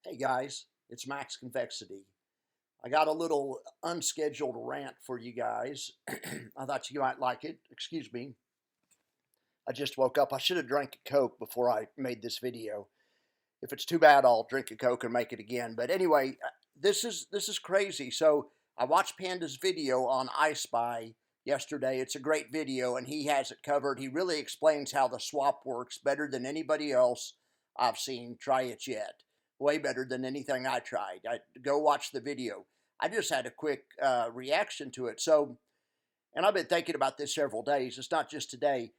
Hey guys, it's Max Convexity. I got a little unscheduled rant for you guys. I thought you might like it. Excuse me. I just woke up. I should have drank a Coke before I made this video. If it's too bad, I'll drink a Coke and make it again. But anyway, this is crazy. So I watched Panda's video on ISPY yesterday. It's a great video, and he has it covered. He really explains how the swap works better than anybody else I've seen try it yet. Way better than anything I tried. Go watch the video. I just had a quick reaction to it. So, and I've been thinking about this several days. It's not just today.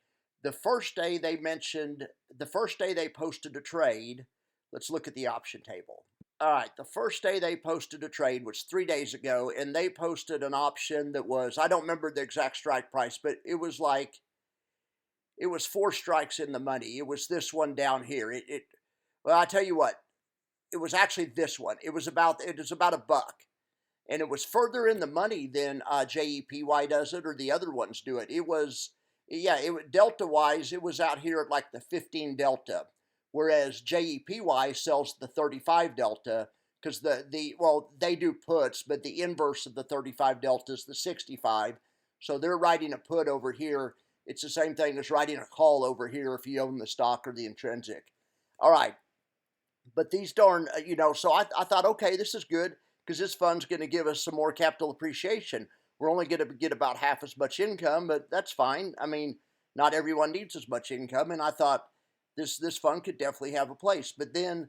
The first day they mentioned, the first day they posted a trade. Let's look at the option table. All right, the first day they posted a trade was 3 days ago, and they posted an option that was, I don't remember the exact strike price, but it was like, it was 4 strikes in the money. It was this one down here. Well, I tell you what, it was actually this one. It was about a buck, and it was further in the money than JEPY does it or the other ones do it. It was, yeah, delta wise, it was out here at like the 15 delta, whereas JEPY sells the 35 delta because well, they do puts, but the inverse of the 35 delta is the 65. So they're writing a put over here. It's the same thing as writing a call over here if you own the stock or the intrinsic. All right, but these darn, so I thought, okay, this is good because this fund's going to give us some more capital appreciation. We're only going to get about half as much income, but that's fine. I mean, not everyone needs as much income, and I thought this fund could definitely have a place. But then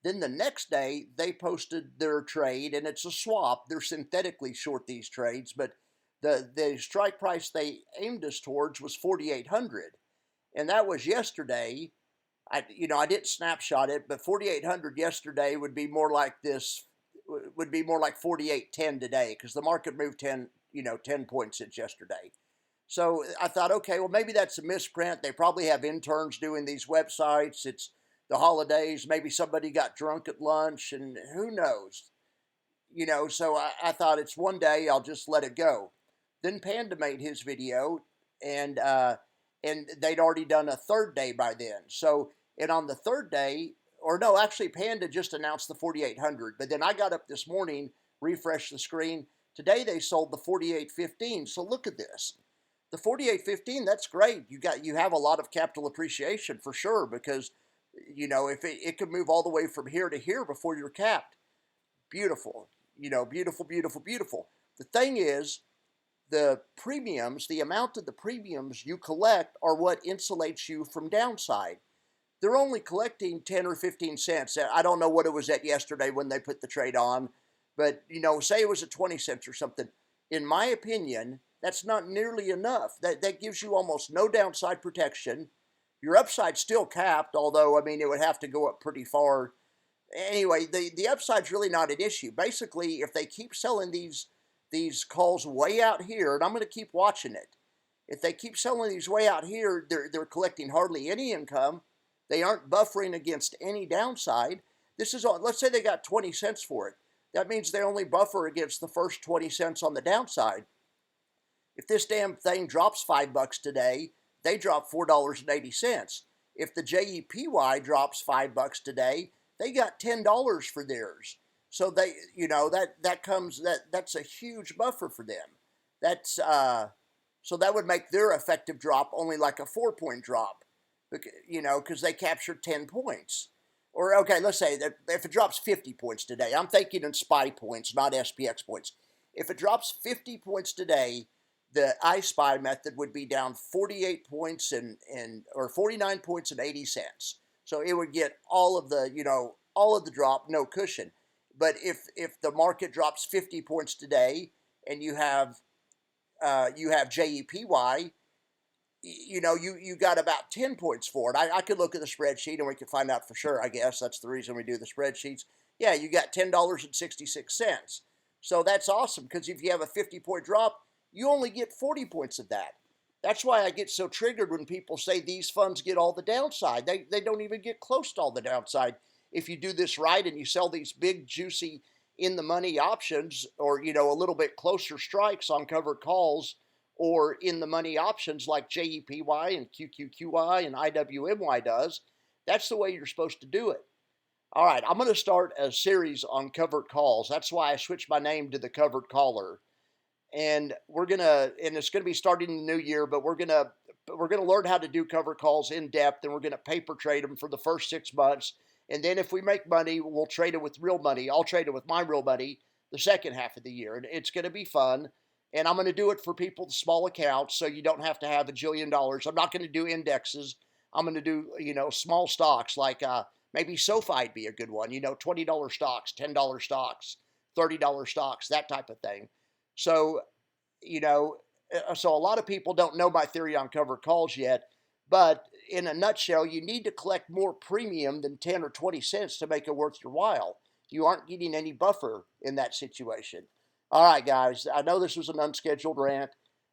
the next day they posted their trade, and it's a swap. They're synthetically short these trades, but the strike price they aimed us towards was 4,800, and that was yesterday. I didn't snapshot it, but 4,800 yesterday would be more like this, would be more like 4,810 today because the market moved 10 points since yesterday. So I thought, okay, well, maybe that's a misprint. They probably have interns doing these websites. It's the holidays. Maybe somebody got drunk at lunch, and who knows? So I thought it's one day, I'll just let it go. Then Panda made his video, and they'd already done a third day by then. So, and on the third day, or no, actually, Panda just announced the 4,800. But then I got up this morning, refreshed the screen. Today they sold the 4,815. So look at this. The 4,815, that's great. You have a lot of capital appreciation for sure because if it could move all the way from here to here before you're capped. Beautiful. Beautiful, beautiful, beautiful. The thing is, the premiums, the amount of the premiums you collect are what insulates you from downside. They're only collecting 10 or 15 cents. I don't know what it was at yesterday when they put the trade on, but say it was at 20 cents or something. In my opinion, that's not nearly enough. That gives you almost no downside protection. Your upside's still capped, although I mean it would have to go up pretty far. Anyway, the upside's really not an issue. Basically, if they keep selling these calls way out here, and I'm going to keep watching it. If they keep selling these way out here, they're collecting hardly any income. They aren't buffering against any downside. This is all. Let's say they got 20 cents for it. That means they only buffer against the first 20 cents on the downside. If this damn thing drops $5 today, they drop $4.80. If the JEPY drops $5 today, they got $10 for theirs. So they, that's a huge buffer for them. That's so that would make their effective drop only like a 4-point drop, because they captured 10 points. Or okay, let's say that if it drops 50 points today, I'm thinking in SPY points, not SPX points. If it drops 50 points today, the ISPY method would be down 48 points or 49 points and 80 cents. So it would get all of the drop, no cushion. But if the market drops 50 points today and you have JEPY, you got about 10 points for it. I could look at the spreadsheet and we could find out for sure. I guess that's the reason we do the spreadsheets. Yeah, you got $10.66. So that's awesome because if you have a 50-point drop, you only get 40 points of that. That's why I get so triggered when people say these funds get all the downside. They don't even get close to all the downside. If you do this right and you sell these big, juicy, in the money options or, a little bit closer strikes on covered calls or in the money options like JEPY and QQQY and IWMY does, that's the way you're supposed to do it. All right, I'm going to start a series on covered calls. That's why I switched my name to the covered caller. And it's gonna be starting in the new year, but we're gonna learn how to do covered calls in depth, and we're gonna paper trade them for the first 6 months. And then if we make money, we'll trade it with real money. I'll trade it with my real money the second half of the year, and it's gonna be fun. And I'm gonna do it for people with small accounts, so you don't have to have $1 jillion. I'm not gonna do indexes. I'm gonna do small stocks like maybe SoFi'd be a good one. $20 stocks, $10 stocks, $30 stocks, that type of thing. So, you know, so a lot of people don't know my theory on covered calls yet, but in a nutshell, you need to collect more premium than 10 or 20 cents to make it worth your while. You aren't getting any buffer in that situation. All right, guys, I know this was an unscheduled rant.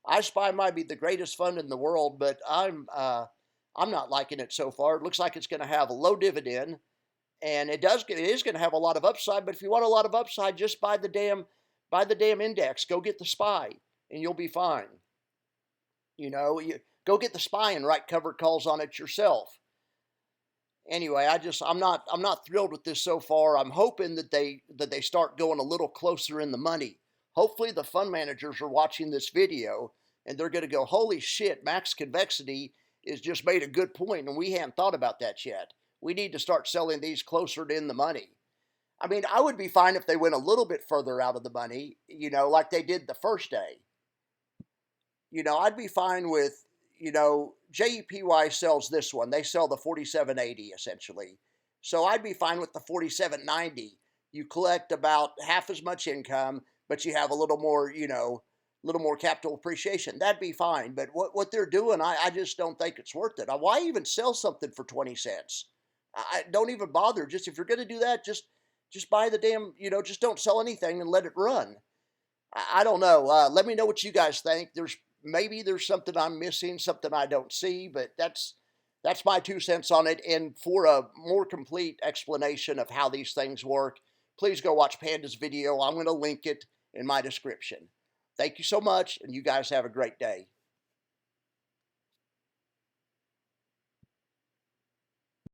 ISPY might be the greatest fund in the world, but I'm not liking it so far. It looks like it's going to have a low dividend, and it is going to have a lot of upside. But if you want a lot of upside, just buy the damn index. Go get the SPY, and you'll be fine. You go get the SPY and write covered calls on it yourself. Anyway, I'm not thrilled with this so far. I'm hoping that they start going a little closer in the money. Hopefully the fund managers are watching this video and they're going to go, holy shit, max convexity is just made a good point, and we hadn't thought about that yet. We need to start selling these closer to in the money. I mean, I would be fine if they went a little bit further out of the money, like they did the first day. I'd be fine with, JEPY sells this one. They sell the 4780 essentially. So I'd be fine with the 4790. You collect about half as much income, but you have a little more capital appreciation. That'd be fine. But what they're doing, I just don't think it's worth it. Why even sell something for 20 cents? I don't even bother. Just if you're going to do that, just buy the damn, just don't sell anything and let it run. I don't know. Let me know what you guys think. Maybe there's something I'm missing, something I don't see, but that's my 2 cents on it. And for a more complete explanation of how these things work, please go watch Panda's video. I'm going to link it in my description. Thank you so much, and you guys have a great day.